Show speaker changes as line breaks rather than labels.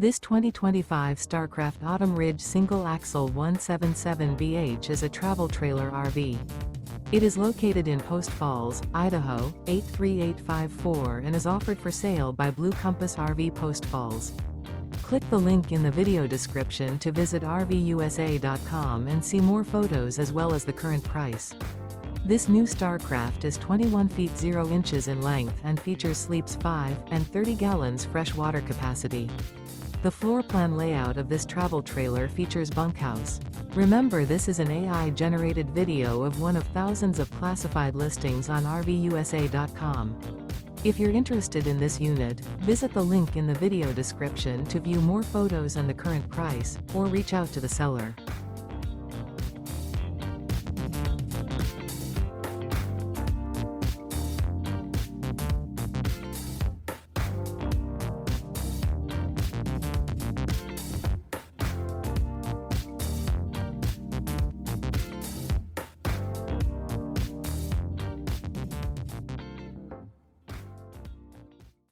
This 2025 Starcraft Autumn Ridge single-axle 177BH is a travel trailer RV. It is located in Post Falls, Idaho, 83854 and is offered for sale by Blue Compass RV Post Falls. Click the link in the video description to visit RVUSA.com and see more photos as well as the current price. This new Starcraft is 21 feet 0 inches in length and features sleeps 5 and 30 gallons fresh water capacity. The floor plan layout of this travel trailer features bunkhouse. Remember, this is an AI-generated video of one of thousands of classified listings on RVUSA.com. If you're interested in this unit, visit the link in the video description to view more photos and the current price, or reach out to the seller.